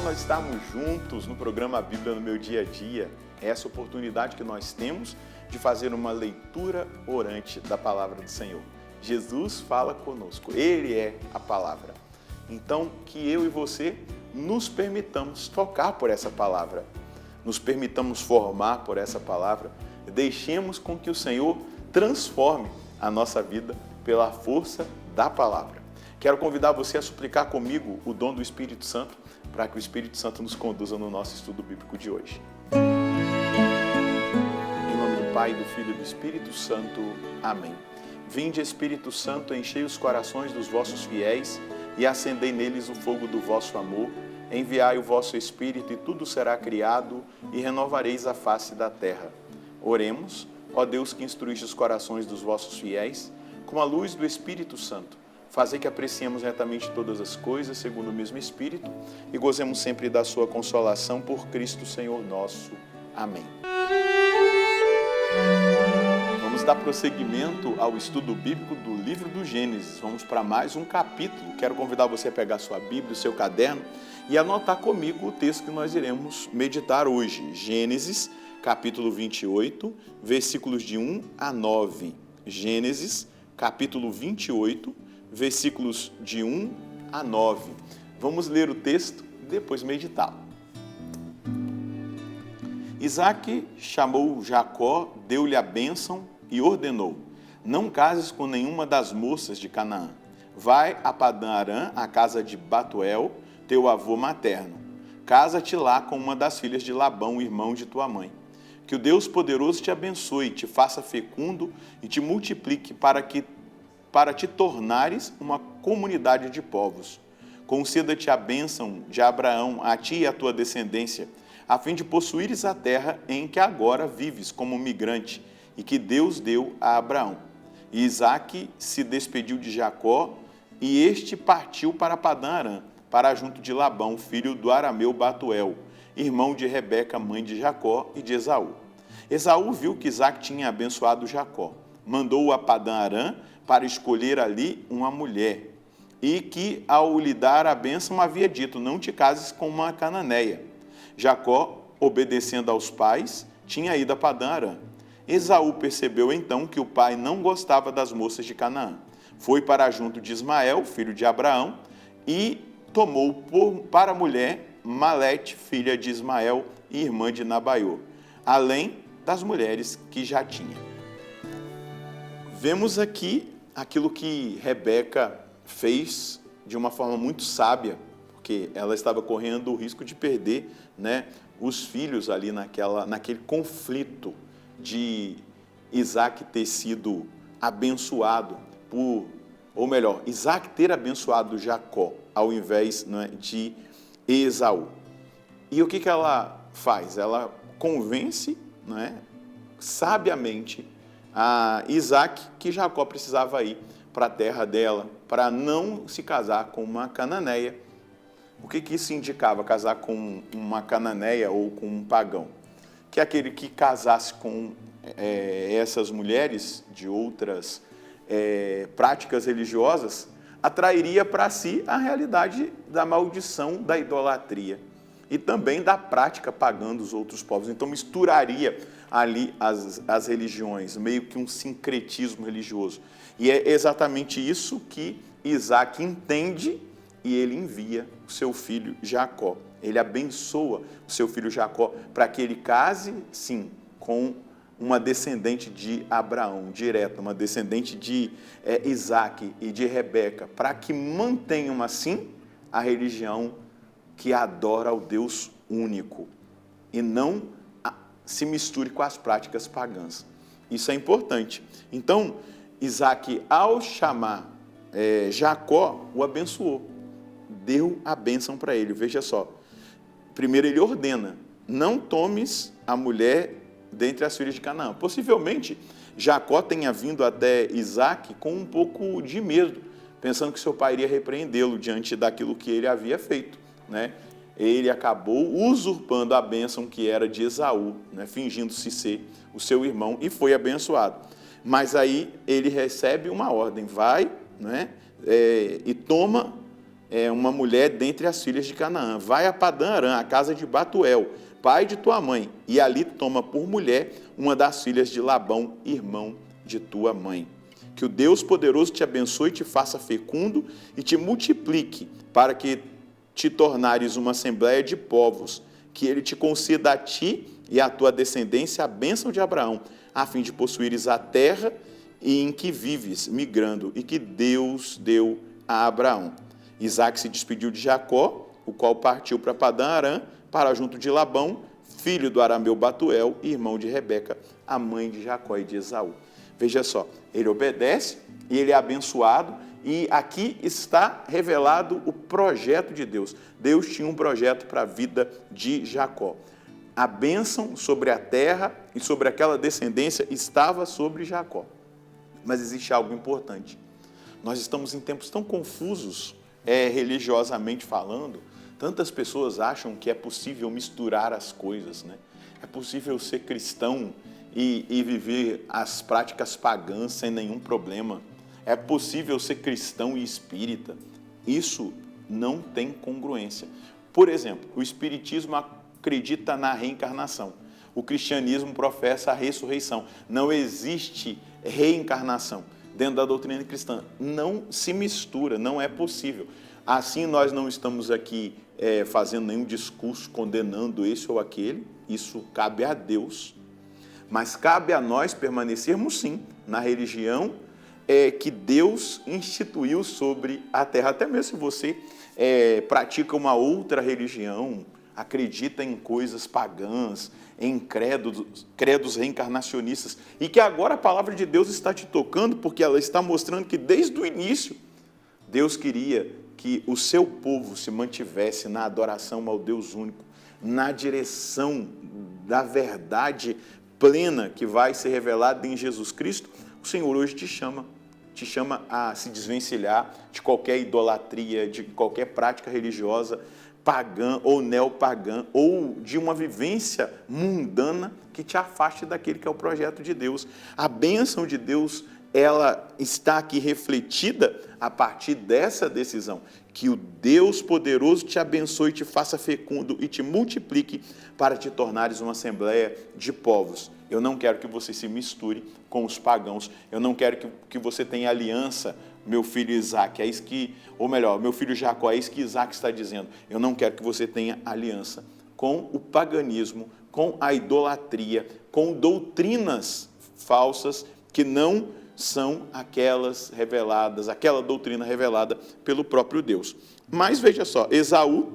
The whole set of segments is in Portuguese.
nós estarmos juntos no programa Bíblia no Meu Dia a Dia. Essa oportunidade que nós temos de fazer uma leitura orante da Palavra do Senhor. Jesus fala conosco, Ele é a Palavra. Então, que eu e você nos permitamos tocar por essa Palavra, nos permitamos formar por essa Palavra, deixemos com que o Senhor transforme a nossa vida pela força da Palavra. Quero convidar você a suplicar comigo o dom do Espírito Santo, para que o Espírito Santo nos conduza no nosso estudo bíblico de hoje. Em nome do Pai, do Filho e do Espírito Santo. Amém. Vinde, Espírito Santo, enchei os corações dos vossos fiéis e acendei neles o fogo do vosso amor. Enviai o vosso Espírito e tudo será criado e renovareis a face da terra. Oremos, ó Deus que instruíste os corações dos vossos fiéis, com a luz do Espírito Santo. Fazer que apreciemos retamente todas as coisas, segundo o mesmo Espírito, e gozemos sempre da sua consolação por Cristo Senhor nosso. Amém. Vamos dar prosseguimento ao estudo bíblico do livro do Gênesis. Vamos para mais um capítulo. Quero convidar você a pegar sua Bíblia, o seu caderno, e anotar comigo o texto que nós iremos meditar hoje. Gênesis, capítulo 28, versículos de 1 a 9. Gênesis, capítulo 28, versículos de 1 a 9. Vamos ler o texto e depois meditá-lo. Isaac chamou Jacó, deu-lhe a bênção e ordenou: não cases com nenhuma das moças de Canaã. Vai a Padã-Arã, a casa de Batuel, teu avô materno. Casa-te lá com uma das filhas de Labão, irmão de tua mãe. Que o Deus poderoso te abençoe, te faça fecundo e te multiplique para te tornares uma comunidade de povos. Conceda-te a bênção de Abraão, a ti e à tua descendência, a fim de possuíres a terra em que agora vives como migrante, e que Deus deu a Abraão. E Isaque se despediu de Jacó, e este partiu para Padã-Arã, para junto de Labão, filho do arameu Batuel, irmão de Rebeca, mãe de Jacó e de Esaú. Esaú viu que Isaque tinha abençoado Jacó, mandou-o a Padã-Arã para escolher ali uma mulher, e que, ao lhe dar a bênção, havia dito: não te cases com uma cananeia. Jacó, obedecendo aos pais, tinha ido a Padã-Arã. Esaú percebeu então que o pai não gostava das moças de Canaã. Foi para junto de Ismael, filho de Abraão, e tomou para mulher Malete, filha de Ismael e irmã de Nabaiô, além das mulheres que já tinha. Vemos aqui aquilo que Rebeca fez de uma forma muito sábia, porque ela estava correndo o risco de perder, os filhos ali naquele conflito de Isaac ter sido abençoado Isaac ter abençoado Jacó, ao invés de Esaú. E o que ela faz? Ela convence, sabiamente, a Isaac que Jacó precisava ir para a terra dela, para não se casar com uma cananeia. O que isso indicava, casar com uma cananeia ou com um pagão? Que aquele que casasse com essas mulheres de outras práticas religiosas atrairia para si a realidade da maldição da idolatria e também da prática pagã dos outros povos. Então misturaria ali as religiões, meio que um sincretismo religioso. E é exatamente isso que Isaac entende, e ele envia o seu filho Jacó. Ele abençoa o seu filho Jacó para que ele case, sim, com uma descendente de Abraão, direta, uma descendente de Isaac e de Rebeca, para que mantenham, assim, a religião que adora ao Deus único e não se misture com as práticas pagãs. Isso é importante. Então, Isaac, ao chamar Jacó, o abençoou, deu a bênção para ele. Veja só, primeiro ele ordena: não tomes a mulher dentre as filhas de Canaã. Possivelmente, Jacó tenha vindo até Isaac com um pouco de medo, pensando que seu pai iria repreendê-lo diante daquilo que ele havia feito, Ele acabou usurpando a bênção que era de Esaú, fingindo-se ser o seu irmão, e foi abençoado. Mas aí ele recebe uma ordem: vai, e toma uma mulher dentre as filhas de Canaã. Vai a Padã Arã, a casa de Batuel, pai de tua mãe, e ali toma por mulher uma das filhas de Labão, irmão de tua mãe. Que o Deus poderoso te abençoe e te faça fecundo e te multiplique, para que te tornares uma assembléia de povos, que ele te conceda a ti e à tua descendência a bênção de Abraão, a fim de possuíres a terra em que vives, migrando, e que Deus deu a Abraão. Isaque se despediu de Jacó, o qual partiu para Padã Arã, para junto de Labão, filho do arameu Batuel, irmão de Rebeca, a mãe de Jacó e de Esaú. Veja só, ele obedece e ele é abençoado, e aqui está revelado o projeto de Deus. Deus tinha um projeto para a vida de Jacó. A bênção sobre a terra e sobre aquela descendência estava sobre Jacó. Mas existe algo importante. Nós estamos em tempos tão confusos, religiosamente falando. Tantas pessoas acham que é possível misturar as coisas, né? É possível ser cristão e viver as práticas pagãs sem nenhum problema. É possível ser cristão e espírita. Isso não tem congruência. Por exemplo, o espiritismo acredita na reencarnação. O cristianismo professa a ressurreição. Não existe reencarnação dentro da doutrina cristã. Não se mistura, não é possível. Assim, nós não estamos aqui fazendo nenhum discurso condenando esse ou aquele. Isso cabe a Deus. Mas cabe a nós permanecermos, sim, na religião que Deus instituiu sobre a terra. Até mesmo se você pratica uma outra religião, acredita em coisas pagãs, em credos reencarnacionistas, e que agora a palavra de Deus está te tocando, porque ela está mostrando que desde o início, Deus queria que o seu povo se mantivesse na adoração ao Deus único, na direção da verdade plena que vai ser revelada em Jesus Cristo. O Senhor hoje te chama a se desvencilhar de qualquer idolatria, de qualquer prática religiosa pagã ou neopagã, ou de uma vivência mundana que te afaste daquele que é o projeto de Deus. A bênção de Deus, ela está aqui refletida a partir dessa decisão, que o Deus poderoso te abençoe, te faça fecundo e te multiplique para te tornares uma assembléia de povos. Eu não quero que você se misture com os pagãos, eu não quero que você tenha aliança, meu filho Isaque, meu filho Jacó, é isso que Isaque está dizendo. Eu não quero que você tenha aliança com o paganismo, com a idolatria, com doutrinas falsas que não são aquelas reveladas, aquela doutrina revelada pelo próprio Deus. Mas veja só, Esaú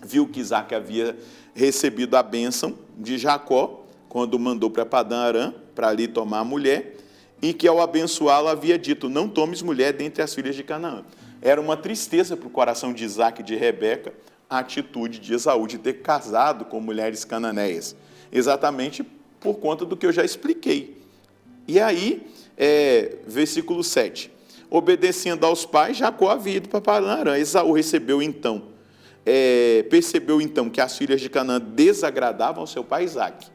viu que Isaque havia recebido a bênção de Jacó, quando mandou para Padã Arã, para ali tomar a mulher, e que ao abençoá-lo havia dito, não tomes mulher dentre as filhas de Canaã. Era uma tristeza para o coração de Isaque e de Rebeca a atitude de Esaú de ter casado com mulheres cananeias, exatamente por conta do que eu já expliquei. E aí, versículo 7, obedecendo aos pais, Jacó havia ido para Padã Arã. Esaú percebeu então que as filhas de Canaã desagradavam ao seu pai Isaque.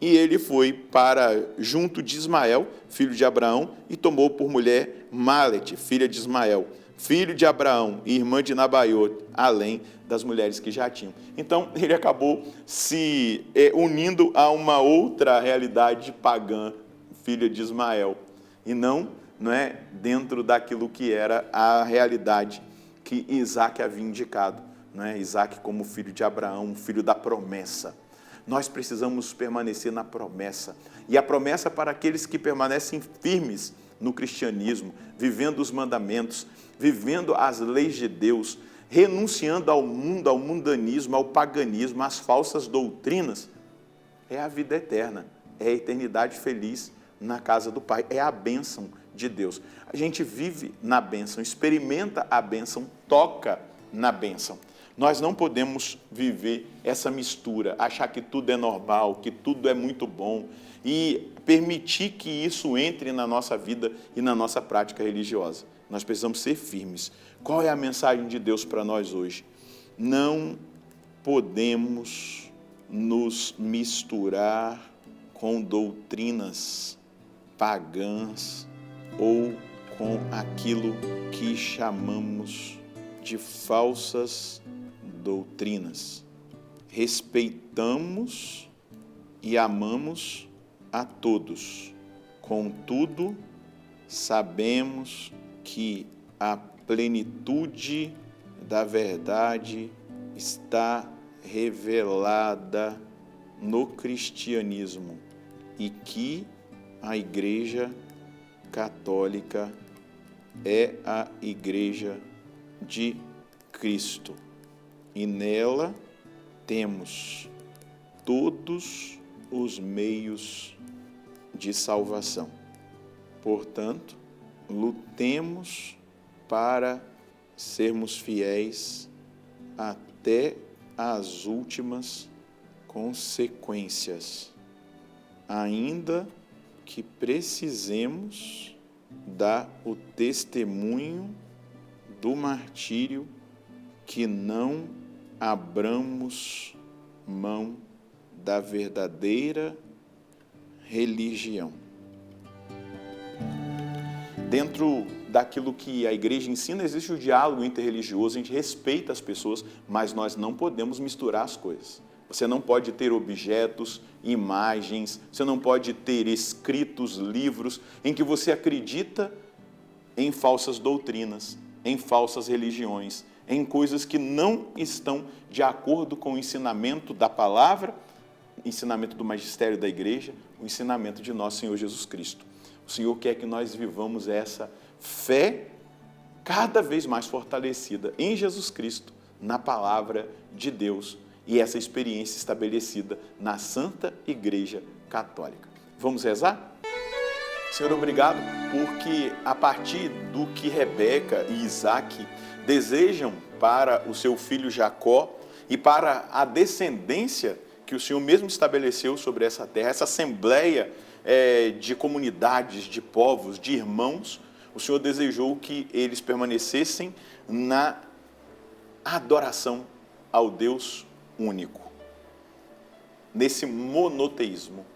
E ele foi para junto de Ismael, filho de Abraão, e tomou por mulher Malete, filha de Ismael, filho de Abraão e irmã de Nabaiote, além das mulheres que já tinham. Então, ele acabou se unindo a uma outra realidade pagã, filha de Ismael, e não é dentro daquilo que era a realidade que Isaque havia indicado, não é? Isaque como filho de Abraão, filho da promessa. Nós precisamos permanecer na promessa. E a promessa para aqueles que permanecem firmes no cristianismo, vivendo os mandamentos, vivendo as leis de Deus, renunciando ao mundo, ao mundanismo, ao paganismo, às falsas doutrinas, é a vida eterna, é a eternidade feliz na casa do Pai, é a bênção de Deus. A gente vive na bênção, experimenta a bênção, toca na bênção. Nós não podemos viver essa mistura, achar que tudo é normal, que tudo é muito bom e permitir que isso entre na nossa vida e na nossa prática religiosa. Nós precisamos ser firmes. Qual é a mensagem de Deus para nós hoje? Não podemos nos misturar com doutrinas pagãs ou com aquilo que chamamos de falsas doutrinas. Respeitamos e amamos a todos. Contudo, sabemos que a plenitude da verdade está revelada no cristianismo e que a Igreja Católica é a Igreja de Cristo e nela temos todos os meios de salvação. Portanto, lutemos para sermos fiéis até as últimas consequências, ainda que precisemos dar o testemunho do martírio, que não abramos mão da verdadeira religião. Dentro daquilo que a igreja ensina, existe o diálogo interreligioso, a gente respeita as pessoas, mas nós não podemos misturar as coisas. Você não pode ter objetos, imagens, você não pode ter escritos, livros, em que você acredita em falsas doutrinas, em falsas religiões, em coisas que não estão de acordo com o ensinamento da palavra, o ensinamento do magistério da igreja, o ensinamento de nosso Senhor Jesus Cristo. O Senhor quer que nós vivamos essa fé cada vez mais fortalecida em Jesus Cristo, na palavra de Deus e essa experiência estabelecida na Santa Igreja Católica. Vamos rezar? Senhor, obrigado porque a partir do que Rebeca e Isaac desejam para o seu filho Jacó e para a descendência que o Senhor mesmo estabeleceu sobre essa terra, essa assembleia de comunidades, de povos, de irmãos, o Senhor desejou que eles permanecessem na adoração ao Deus único. Nesse monoteísmo,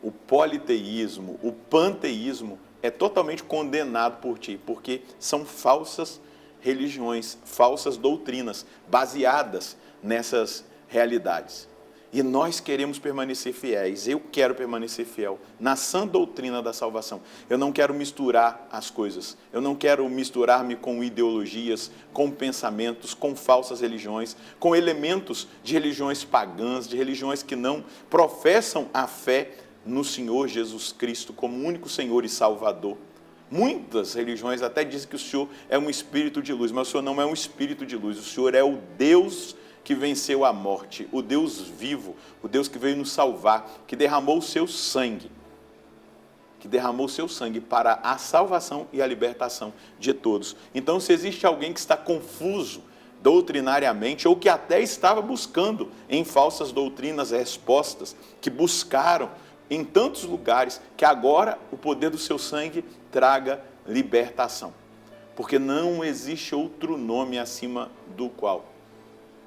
o politeísmo, o panteísmo é totalmente condenado por ti, porque são falsas religiões, falsas doutrinas baseadas nessas realidades. E nós queremos permanecer fiéis, eu quero permanecer fiel na sã doutrina da salvação. Eu não quero misturar as coisas, eu não quero misturar-me com ideologias, com pensamentos, com falsas religiões, com elementos de religiões pagãs, de religiões que não professam a fé no Senhor Jesus Cristo como único Senhor e Salvador. Muitas religiões até dizem que o Senhor é um espírito de luz, mas o Senhor não é um espírito de luz, o Senhor é o Deus que venceu a morte, o Deus vivo, o Deus que veio nos salvar, que derramou o seu sangue para a salvação e a libertação de todos. Então, se existe alguém que está confuso doutrinariamente, ou que até estava buscando em falsas doutrinas respostas, que buscaram em tantos lugares, que agora o poder do seu sangue traga libertação. Porque não existe outro nome acima do qual,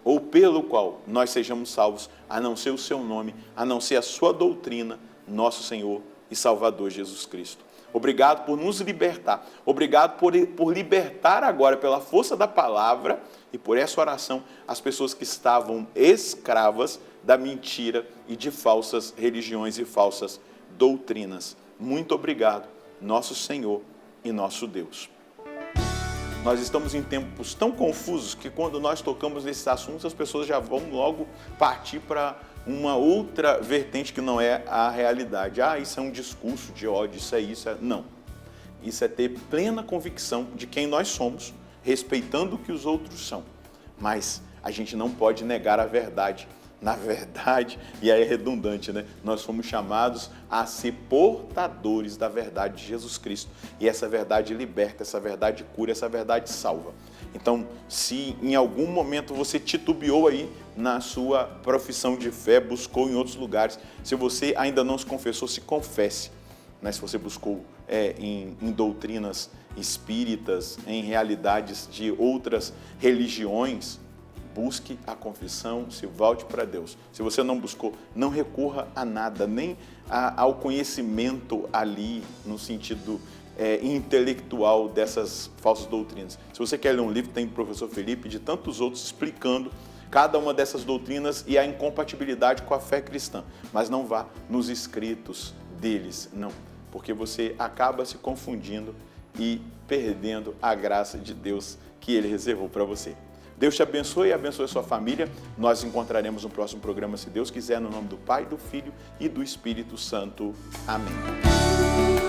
ou pelo qual nós sejamos salvos, a não ser o seu nome, a não ser a sua doutrina, nosso Senhor e Salvador Jesus Cristo. Obrigado por nos libertar, obrigado por libertar agora pela força da palavra e por essa oração as pessoas que estavam escravas da mentira e de falsas religiões e falsas doutrinas. Muito obrigado, nosso Senhor e nosso Deus. Nós estamos em tempos tão confusos que quando nós tocamos nesses assuntos, as pessoas já vão logo partir para uma outra vertente que não é a realidade. Isso é um discurso de ódio, isso é... Não. Isso é ter plena convicção de quem nós somos, respeitando o que os outros são. Mas a gente não pode negar a verdade. Na verdade, e aí é redundante, né? Nós fomos chamados a ser portadores da verdade de Jesus Cristo. E essa verdade liberta, essa verdade cura, essa verdade salva. Então, se em algum momento você titubeou aí na sua profissão de fé, buscou em outros lugares, se você ainda não se confessou, se confesse. Né? Se você buscou em doutrinas espíritas, em realidades de outras religiões, busque a confissão, se volte para Deus. Se você não buscou, não recorra a nada, nem ao conhecimento ali, no sentido intelectual dessas falsas doutrinas. Se você quer ler um livro, tem o professor Felipe, de tantos outros, explicando cada uma dessas doutrinas e a incompatibilidade com a fé cristã. Mas não vá nos escritos deles, não, porque você acaba se confundindo e perdendo a graça de Deus que Ele reservou para você. Deus te abençoe e abençoe a sua família. Nós nos encontraremos no próximo programa, se Deus quiser, no nome do Pai, do Filho e do Espírito Santo. Amém.